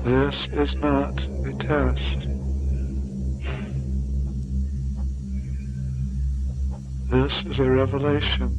This is not a test. This is a revelation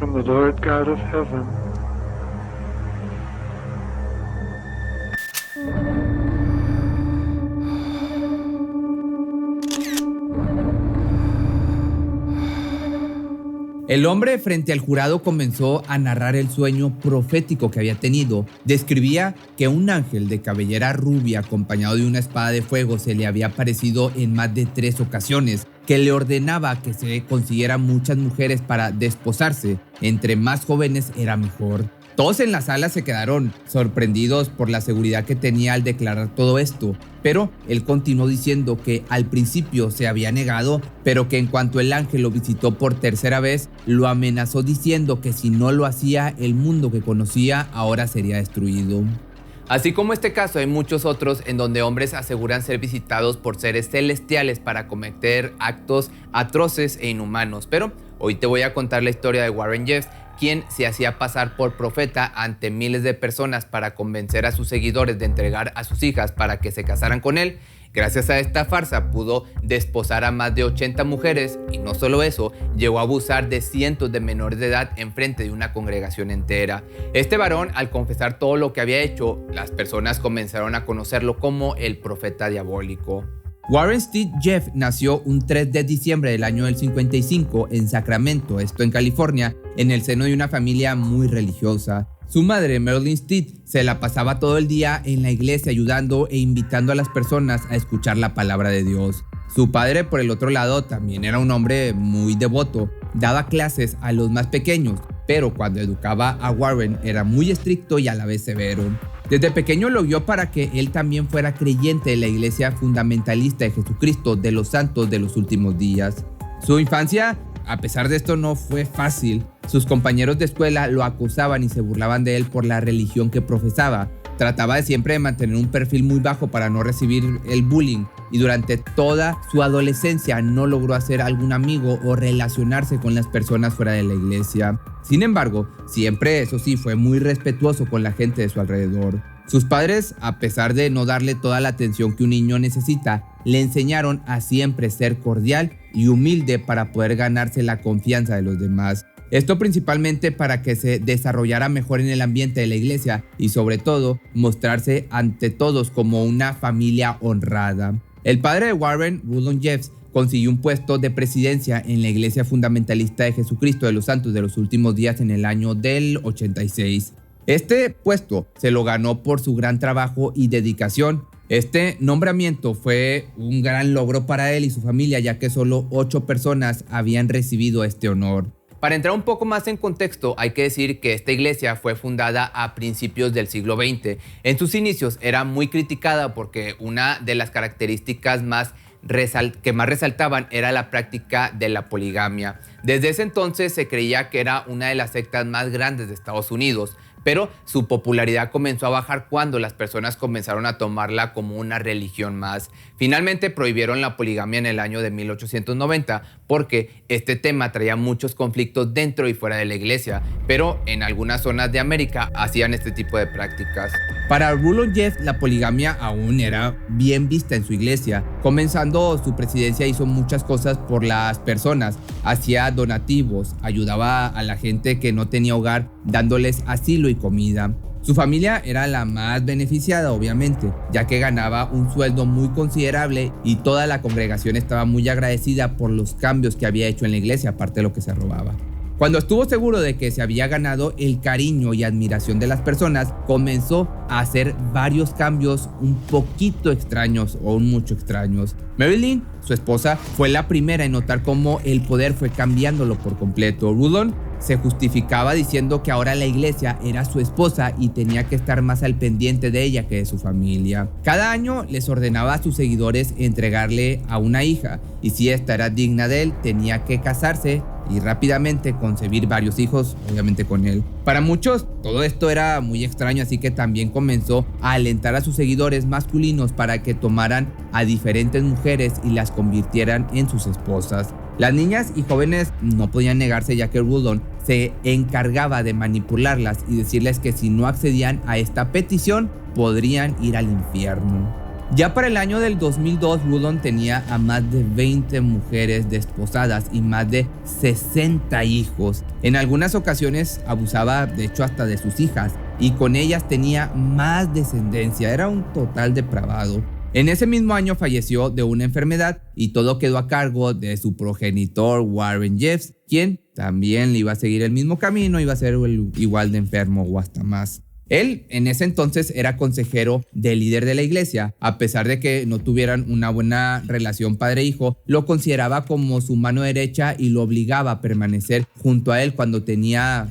from the Lord God of heaven. El hombre frente al jurado comenzó a narrar el sueño profético que había tenido. Describía que un ángel de cabellera rubia acompañado de una espada de fuego se le había aparecido en más de 3 ocasiones, que le ordenaba que se consiguiera muchas mujeres para desposarse. Entre más jóvenes era mejor. Todos en la sala se quedaron sorprendidos por la seguridad que tenía al declarar todo esto, pero él continuó diciendo que al principio se había negado, pero que en cuanto el ángel lo visitó por tercera vez, lo amenazó diciendo que si no lo hacía, el mundo que conocía ahora sería destruido. Así como este caso, hay muchos otros en donde hombres aseguran ser visitados por seres celestiales para cometer actos atroces e inhumanos, pero hoy te voy a contar la historia de Warren Jeffs, quien se hacía pasar por profeta ante miles de personas para convencer a sus seguidores de entregar a sus hijas para que se casaran con él. Gracias a esta farsa pudo desposar a más de 80 mujeres y no solo eso, llegó a abusar de cientos de menores de edad en frente de una congregación entera. Este varón, al confesar todo lo que había hecho, las personas comenzaron a conocerlo como el profeta diabólico. Warren Steed Jeff nació un 3 de diciembre del año del 55 en Sacramento, esto en California, en el seno de una familia muy religiosa. Su madre, Marilyn Steed, se la pasaba todo el día en la iglesia ayudando e invitando a las personas a escuchar la palabra de Dios. Su padre, por el otro lado, también era un hombre muy devoto. Daba clases a los más pequeños, pero cuando educaba a Warren era muy estricto y a la vez severo. Desde pequeño lo guió para que él también fuera creyente de la Iglesia Fundamentalista de Jesucristo de los Santos de los Últimos Días. Su infancia, a pesar de esto, no fue fácil. Sus compañeros de escuela lo acusaban y se burlaban de él por la religión que profesaba. Trataba de siempre mantener un perfil muy bajo para no recibir el bullying y durante toda su adolescencia no logró hacer algún amigo o relacionarse con las personas fuera de la iglesia. Sin embargo, siempre, eso sí, fue muy respetuoso con la gente de su alrededor. Sus padres, a pesar de no darle toda la atención que un niño necesita, le enseñaron a siempre ser cordial y humilde para poder ganarse la confianza de los demás. Esto principalmente para que se desarrollara mejor en el ambiente de la iglesia y sobre todo mostrarse ante todos como una familia honrada. El padre de Warren, Rudolph Jeffs, consiguió un puesto de presidencia en la Iglesia Fundamentalista de Jesucristo de los Santos de los Últimos Días en el año del 86. Este puesto se lo ganó por su gran trabajo y dedicación. Este nombramiento fue un gran logro para él y su familia, ya que solo 8 personas habían recibido este honor. Para entrar un poco más en contexto, hay que decir que esta iglesia fue fundada a principios del siglo XX. En sus inicios era muy criticada porque una de las características que más resaltaban era la práctica de la poligamia. Desde ese entonces se creía que era una de las sectas más grandes de Estados Unidos, pero su popularidad comenzó a bajar cuando las personas comenzaron a tomarla como una religión más. Finalmente prohibieron la poligamia en el año de 1890 porque este tema traía muchos conflictos dentro y fuera de la iglesia, pero en algunas zonas de América hacían este tipo de prácticas. Para Rudolph Jeffs, la poligamia aún era bien vista en su iglesia. Comenzando su presidencia hizo muchas cosas por las personas, hacía donativos, ayudaba a la gente que no tenía hogar, dándoles asilo y comida. Su familia era la más beneficiada, obviamente, ya que ganaba un sueldo muy considerable y toda la congregación estaba muy agradecida por los cambios que había hecho en la iglesia, aparte de lo que se robaba. Cuando estuvo seguro de que se había ganado el cariño y admiración de las personas, comenzó a hacer varios cambios un poquito extraños o mucho extraños. Marilyn, su esposa, fue la primera en notar cómo el poder fue cambiándolo por completo. Rudolph se justificaba diciendo que ahora la iglesia era su esposa y tenía que estar más al pendiente de ella que de su familia. Cada año les ordenaba a sus seguidores entregarle a una hija y si esta era digna de él, tenía que casarse y rápidamente concebir varios hijos, obviamente con él. Para muchos, todo esto era muy extraño, así que también comenzó a alentar a sus seguidores masculinos para que tomaran a diferentes mujeres y las convirtieran en sus esposas. Las niñas y jóvenes no podían negarse, ya que Rudolph se encargaba de manipularlas y decirles que si no accedían a esta petición, podrían ir al infierno. Ya para el año del 2002, Rudolph tenía a más de 20 mujeres desposadas y más de 60 hijos. En algunas ocasiones abusaba, de hecho, hasta de sus hijas, y con ellas tenía más descendencia. Era un total depravado. En ese mismo año falleció de una enfermedad y todo quedó a cargo de su progenitor Warren Jeffs, quien también le iba a seguir el mismo camino, iba a ser igual de enfermo o hasta más. Él en ese entonces era consejero del líder de la iglesia. A pesar de que no tuvieran una buena relación padre-hijo, lo consideraba como su mano derecha y lo obligaba a permanecer junto a él cuando tenía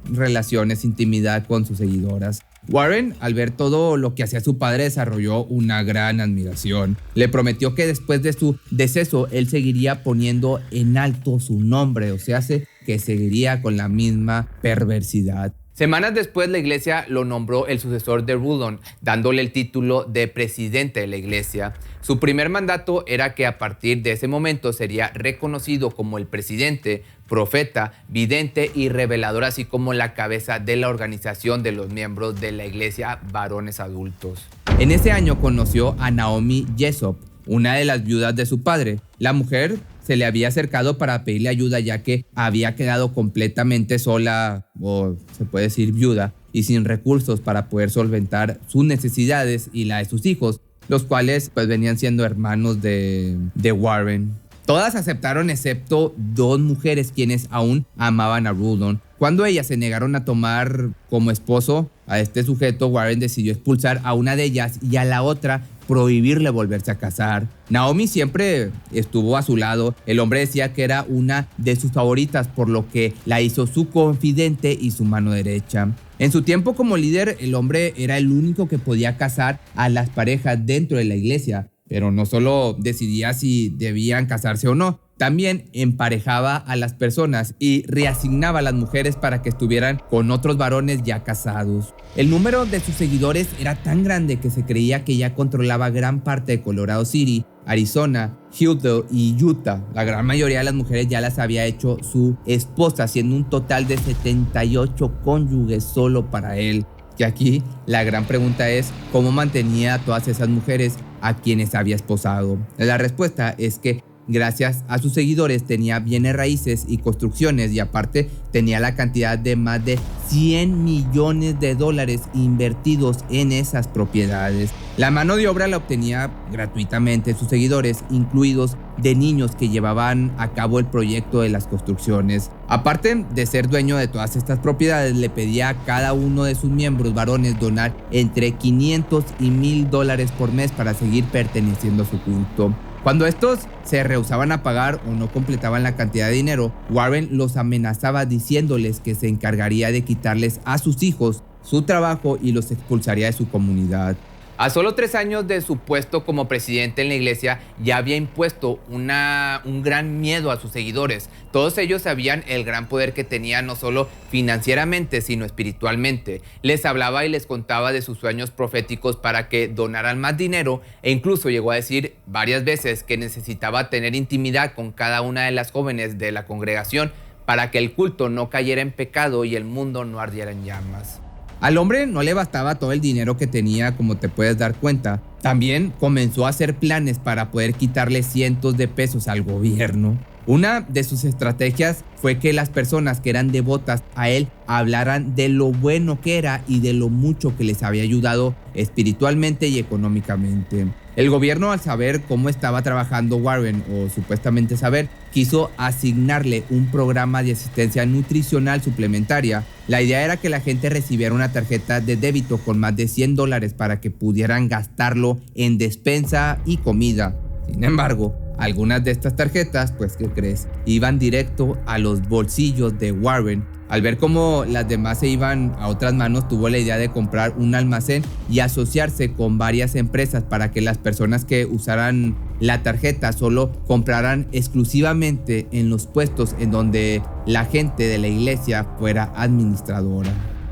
relaciones, intimidad con sus seguidoras. Warren, al ver todo lo que hacía su padre, desarrolló una gran admiración. Le prometió que después de su deceso, él seguiría poniendo en alto su nombre, o sea, que seguiría con la misma perversidad. Semanas después, la iglesia lo nombró el sucesor de Rudolph, dándole el título de presidente de la iglesia. Su primer mandato era que a partir de ese momento sería reconocido como el presidente, profeta, vidente y revelador, así como la cabeza de la organización de los miembros de la iglesia varones adultos. En ese año conoció a Naomi Jessop, una de las viudas de su padre. La mujer se le había acercado para pedirle ayuda, ya que había quedado completamente sola, o se puede decir viuda, y sin recursos para poder solventar sus necesidades y la de sus hijos, los cuales venían siendo hermanos de Warren. Todas aceptaron excepto dos mujeres quienes aún amaban a Rudolph. Cuando ellas se negaron a tomar como esposo a este sujeto, Warren decidió expulsar a una de ellas y a la otra prohibirle volverse a casar. Naomi siempre estuvo a su lado. El hombre decía que era una de sus favoritas, por lo que la hizo su confidente y su mano derecha. En su tiempo como líder, el hombre era el único que podía casar a las parejas dentro de la iglesia, pero no solo decidía si debían casarse o no, también emparejaba a las personas y reasignaba a las mujeres para que estuvieran con otros varones ya casados. El número de sus seguidores era tan grande que se creía que ya controlaba gran parte de Colorado City, Arizona, Utah y Utah. La gran mayoría de las mujeres ya las había hecho su esposa, siendo un total de 78 cónyuges solo para él. Que aquí la gran pregunta es cómo mantenía a todas esas mujeres a quienes había esposado. La respuesta es que gracias a sus seguidores tenía bienes raíces y construcciones, y aparte tenía la cantidad de más de $100 millones invertidos en esas propiedades. La mano de obra la obtenía gratuitamente sus seguidores, incluidos de niños que llevaban a cabo el proyecto de las construcciones. Aparte de ser dueño de todas estas propiedades, le pedía a cada uno de sus miembros varones donar entre $500 y $1,000 por mes para seguir perteneciendo a su culto. Cuando estos se rehusaban a pagar o no completaban la cantidad de dinero, Warren los amenazaba diciéndoles que se encargaría de quitarles a sus hijos su trabajo y los expulsaría de su comunidad. A solo 3 años de su puesto como presidente en la iglesia, ya había impuesto un gran miedo a sus seguidores. Todos ellos sabían el gran poder que tenía, no solo financieramente, sino espiritualmente. Les hablaba y les contaba de sus sueños proféticos para que donaran más dinero, e incluso llegó a decir varias veces que necesitaba tener intimidad con cada una de las jóvenes de la congregación para que el culto no cayera en pecado y el mundo no ardiera en llamas. Al hombre no le bastaba todo el dinero que tenía, como te puedes dar cuenta. También comenzó a hacer planes para poder quitarle cientos de pesos al gobierno. Una de sus estrategias fue que las personas que eran devotas a él hablaran de lo bueno que era y de lo mucho que les había ayudado espiritualmente y económicamente. El gobierno, al saber cómo estaba trabajando Warren, o supuestamente saber, quiso asignarle un programa de asistencia nutricional suplementaria. La idea era que la gente recibiera una tarjeta de débito con más de $100 para que pudieran gastarlo en despensa y comida. Sin embargo, algunas de estas tarjetas, ¿qué crees? Iban directo a los bolsillos de Warren. Al ver cómo las demás se iban a otras manos, tuvo la idea de comprar un almacén y asociarse con varias empresas para que las personas que usaran la tarjeta solo compraran exclusivamente en los puestos en donde la gente de la iglesia fuera administradora.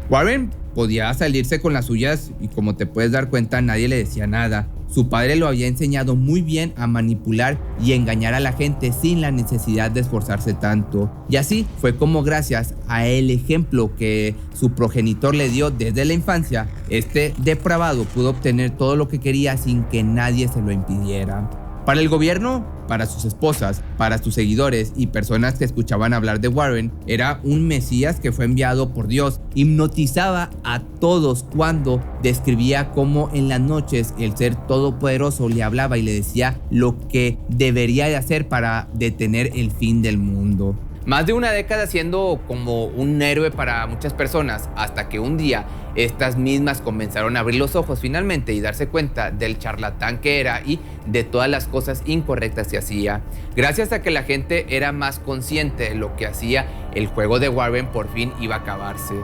Warren podía salirse con las suyas y, como te puedes dar cuenta, nadie le decía nada. Su padre lo había enseñado muy bien a manipular y engañar a la gente sin la necesidad de esforzarse tanto. Y así fue como, gracias a el ejemplo que su progenitor le dio desde la infancia, este depravado pudo obtener todo lo que quería sin que nadie se lo impidiera. Para el gobierno, para sus esposas, para sus seguidores y personas que escuchaban hablar de Warren, era un Mesías que fue enviado por Dios. Hipnotizaba a todos cuando describía cómo en las noches el ser todopoderoso le hablaba y le decía lo que debería de hacer para detener el fin del mundo. Más de una década siendo como un héroe para muchas personas, hasta que un día estas mismas comenzaron a abrir los ojos finalmente y darse cuenta del charlatán que era y de todas las cosas incorrectas que hacía. Gracias a que la gente era más consciente de lo que hacía, el juego de Warren por fin iba a acabarse.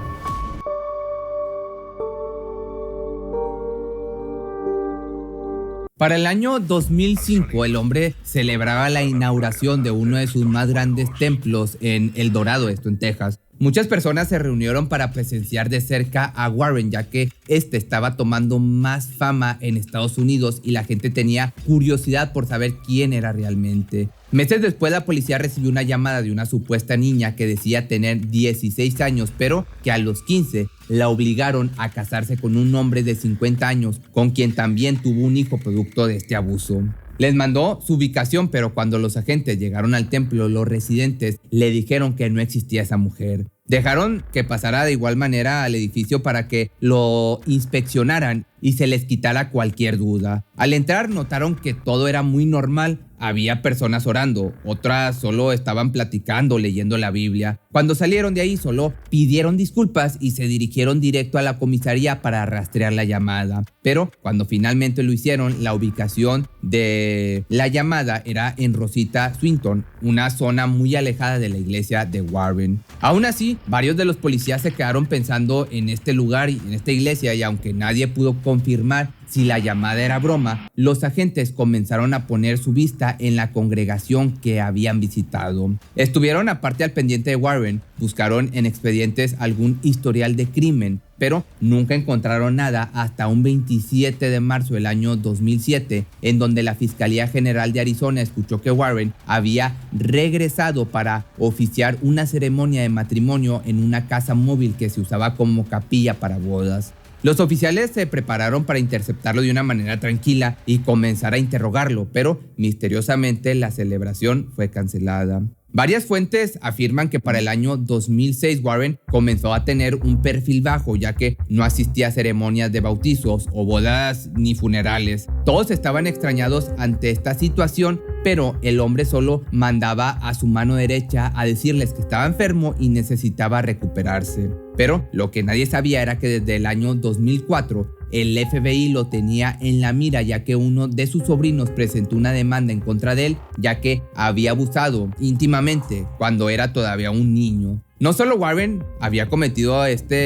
Para el año 2005, el hombre celebraba la inauguración de uno de sus más grandes templos en El Dorado, esto en Texas. Muchas personas se reunieron para presenciar de cerca a Warren, ya que este estaba tomando más fama en Estados Unidos y la gente tenía curiosidad por saber quién era realmente. Meses después, la policía recibió una llamada de una supuesta niña que decía tener 16 años, pero que a los 15 la obligaron a casarse con un hombre de 50 años, con quien también tuvo un hijo producto de este abuso. Les mandó su ubicación, pero cuando los agentes llegaron al templo, los residentes le dijeron que no existía esa mujer. Dejaron que pasara de igual manera al edificio para que lo inspeccionaran y se les quitara cualquier duda. Al entrar notaron que todo era muy normal. Había personas orando, otras solo estaban platicando, leyendo la Biblia. Cuando salieron de ahí solo pidieron disculpas y se dirigieron directo a la comisaría para rastrear la llamada. Pero cuando finalmente lo hicieron, la ubicación de la llamada era en Rosita Swinton, una zona muy alejada de la iglesia de Warren. Aún así, varios de los policías se quedaron pensando en este lugar y en esta iglesia, y aunque nadie pudo confirmar si la llamada era broma, los agentes comenzaron a poner su vista en la congregación que habían visitado. Estuvieron aparte al pendiente de Warren, buscaron en expedientes algún historial de crimen, pero nunca encontraron nada hasta un 27 de marzo del año 2007, en donde la Fiscalía General de Arizona escuchó que Warren había regresado para oficiar una ceremonia de matrimonio en una casa móvil que se usaba como capilla para bodas. Los oficiales se prepararon para interceptarlo de una manera tranquila y comenzar a interrogarlo, pero misteriosamente la celebración fue cancelada. Varias fuentes afirman que para el año 2006 Warren comenzó a tener un perfil bajo, ya que no asistía a ceremonias de bautizos o bodas ni funerales. Todos estaban extrañados ante esta situación, pero el hombre solo mandaba a su mano derecha a decirles que estaba enfermo y necesitaba recuperarse. Pero lo que nadie sabía era que desde el año 2004 el FBI lo tenía en la mira, ya que uno de sus sobrinos presentó una demanda en contra de él, ya que había abusado íntimamente cuando era todavía un niño. No solo Warren había cometido esta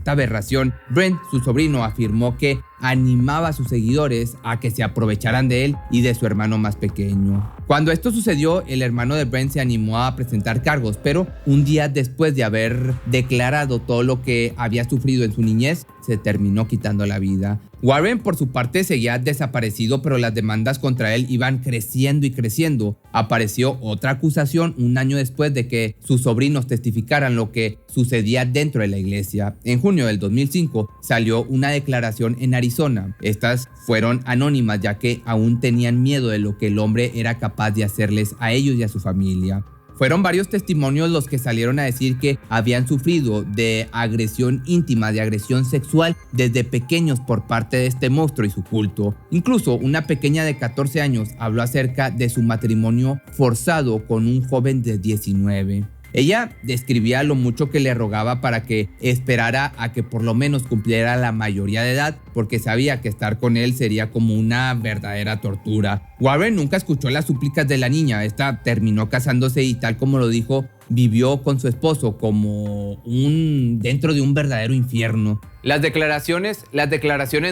aberración, Brent, su sobrino, afirmó que animaba a sus seguidores a que se aprovecharan de él y de su hermano más pequeño. Cuando esto sucedió, el hermano de Brent se animó a presentar cargos, pero un día después de haber declarado todo lo que había sufrido en su niñez, se terminó quitando la vida. Warren, por su parte, seguía desaparecido, pero las demandas contra él iban creciendo y creciendo. Apareció otra acusación un año después de que sus sobrinos testificaran lo que sucedía dentro de la iglesia. En junio del 2005 salió una declaración en Arizona. Estas fueron anónimas, ya que aún tenían miedo de lo que el hombre era capaz de hacerles a ellos y a su familia. Fueron varios testimonios los que salieron a decir que habían sufrido de agresión íntima, de agresión sexual desde pequeños por parte de este monstruo y su culto. Incluso una pequeña de 14 años habló acerca de su matrimonio forzado con un joven de 19. Ella describía lo mucho que le rogaba para que esperara a que por lo menos cumpliera la mayoría de edad, porque sabía que estar con él sería como una verdadera tortura. Warren nunca escuchó las súplicas de la niña. Esta terminó casándose y, tal como lo dijo, vivió con su esposo como dentro de un verdadero infierno. Las declaraciones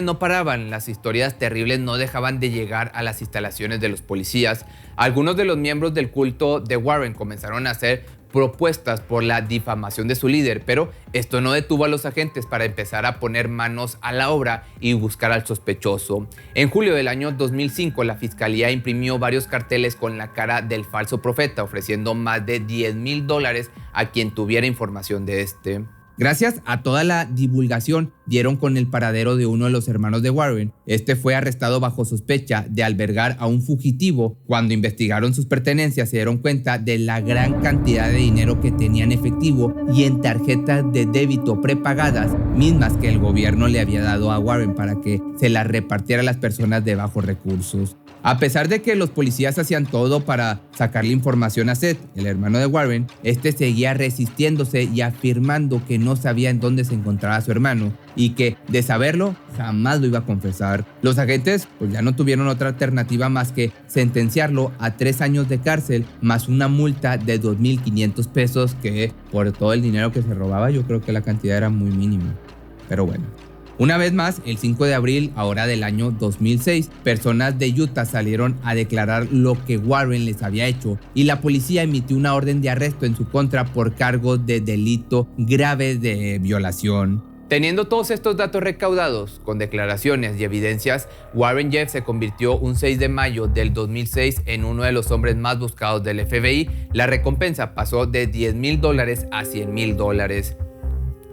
no paraban, las historias terribles no dejaban de llegar a las instalaciones de los policías. Algunos de los miembros del culto de Warren comenzaron a hacer propuestas por la difamación de su líder, pero esto no detuvo a los agentes para empezar a poner manos a la obra y buscar al sospechoso. En julio del año 2005, la fiscalía imprimió varios carteles con la cara del falso profeta, ofreciendo más de $10,000 a quien tuviera información de este. Gracias a toda la divulgación, dieron con el paradero de uno de los hermanos de Warren. Este fue arrestado bajo sospecha de albergar a un fugitivo. Cuando investigaron sus pertenencias, se dieron cuenta de la gran cantidad de dinero que tenía en efectivo y en tarjetas de débito prepagadas, mismas que el gobierno le había dado a Warren para que se las repartiera a las personas de bajos recursos. A pesar de que los policías hacían todo para sacarle información a Seth, el hermano de Warren, este seguía resistiéndose y afirmando que no sabía en dónde se encontraba su hermano y que, de saberlo, jamás lo iba a confesar. Los agentes pues ya no tuvieron otra alternativa más que sentenciarlo a 3 años de cárcel más una multa de $2,500 pesos, que por todo el dinero que se robaba yo creo que la cantidad era muy mínima. Pero bueno. Una vez más, el 5 de abril, ahora del año 2006, personas de Utah salieron a declarar lo que Warren les había hecho y la policía emitió una orden de arresto en su contra por cargos de delito grave de violación. Teniendo todos estos datos recaudados, con declaraciones y evidencias, Warren Jeffs se convirtió un 6 de mayo del 2006 en uno de los hombres más buscados del FBI. La recompensa pasó de $10,000 a $100,000.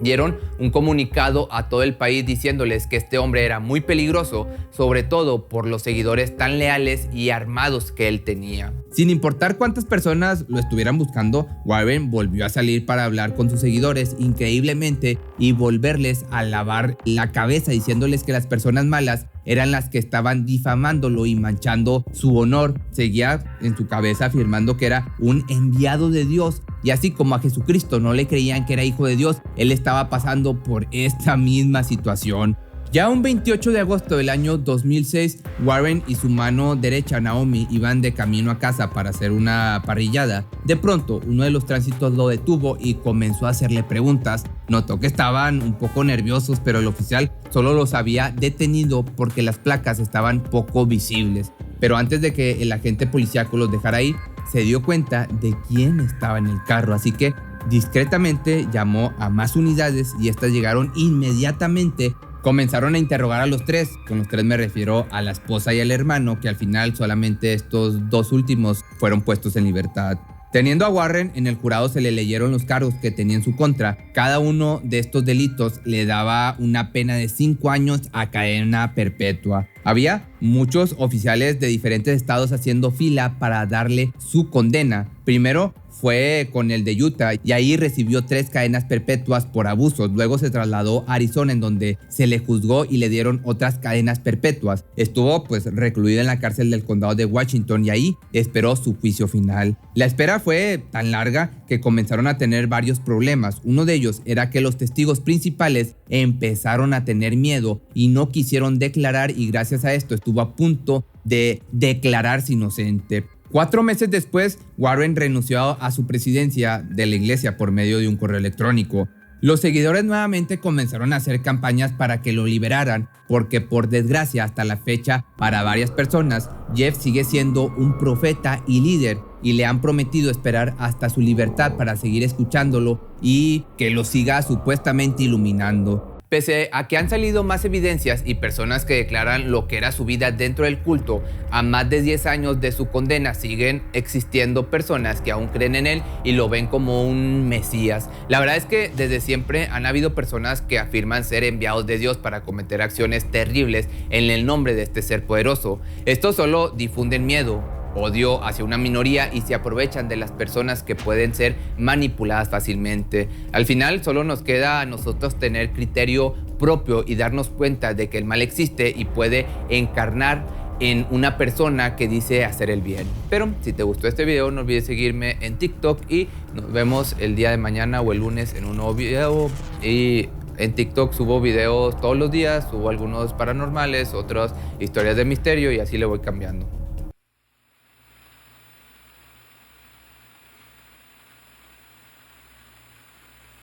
Dieron un comunicado a todo el país diciéndoles que este hombre era muy peligroso, sobre todo por los seguidores tan leales y armados que él tenía. Sin importar cuántas personas lo estuvieran buscando, Warren volvió a salir para hablar con sus seguidores increíblemente y volverles a lavar la cabeza diciéndoles que las personas malas eran las que estaban difamándolo y manchando su honor. Seguía en su cabeza afirmando que era un enviado de Dios. Y así como a Jesucristo no le creían que era hijo de Dios, él estaba pasando por esta misma situación. Ya un 28 de agosto del año 2006, Warren y su mano derecha, Naomi, iban de camino a casa para hacer una parrillada. De pronto, uno de los tránsitos lo detuvo y comenzó a hacerle preguntas. Notó que estaban un poco nerviosos, pero el oficial solo los había detenido porque las placas estaban poco visibles. Pero antes de que el agente policíaco los dejara ir, se dio cuenta de quién estaba en el carro, así que discretamente llamó a más unidades y estas llegaron inmediatamente. Comenzaron a interrogar a los tres. Con los tres me refiero a la esposa y al hermano, que al final solamente estos dos últimos fueron puestos en libertad. Teniendo a Warren en el jurado, se le leyeron los cargos que tenía en su contra. Cada uno de estos delitos le daba una pena de 5 años a cadena perpetua. Había muchos oficiales de diferentes estados haciendo fila para darle su condena. Primero fue con el de Utah y ahí recibió 3 cadenas perpetuas por abusos. Luego se trasladó a Arizona, en donde se le juzgó y le dieron otras cadenas perpetuas. Estuvo recluido en la cárcel del condado de Washington y ahí esperó su juicio final. La espera fue tan larga que comenzaron a tener varios problemas. Uno de ellos era que los testigos principales empezaron a tener miedo y no quisieron declarar, y gracias a esto estuvo a punto de declararse inocente. 4 meses después, Warren renunció a su presidencia de la iglesia por medio de un correo electrónico. Los seguidores nuevamente comenzaron a hacer campañas para que lo liberaran, porque por desgracia hasta la fecha, para varias personas, Jeff sigue siendo un profeta y líder, y le han prometido esperar hasta su libertad para seguir escuchándolo y que lo siga supuestamente iluminando. Pese a que han salido más evidencias y personas que declaran lo que era su vida dentro del culto, a más de 10 años de su condena siguen existiendo personas que aún creen en él y lo ven como un mesías. La verdad es que desde siempre han habido personas que afirman ser enviados de Dios para cometer acciones terribles en el nombre de este ser poderoso. Estos solo difunden miedo, odio hacia una minoría y se aprovechan de las personas que pueden ser manipuladas fácilmente. Al final solo nos queda a nosotros tener criterio propio y darnos cuenta de que el mal existe y puede encarnar en una persona que dice hacer el bien. Pero si te gustó este video, no olvides seguirme en TikTok y nos vemos el día de mañana o el lunes en un nuevo video. Y en TikTok subo videos todos los días, subo algunos paranormales, otras historias de misterio y así le voy cambiando.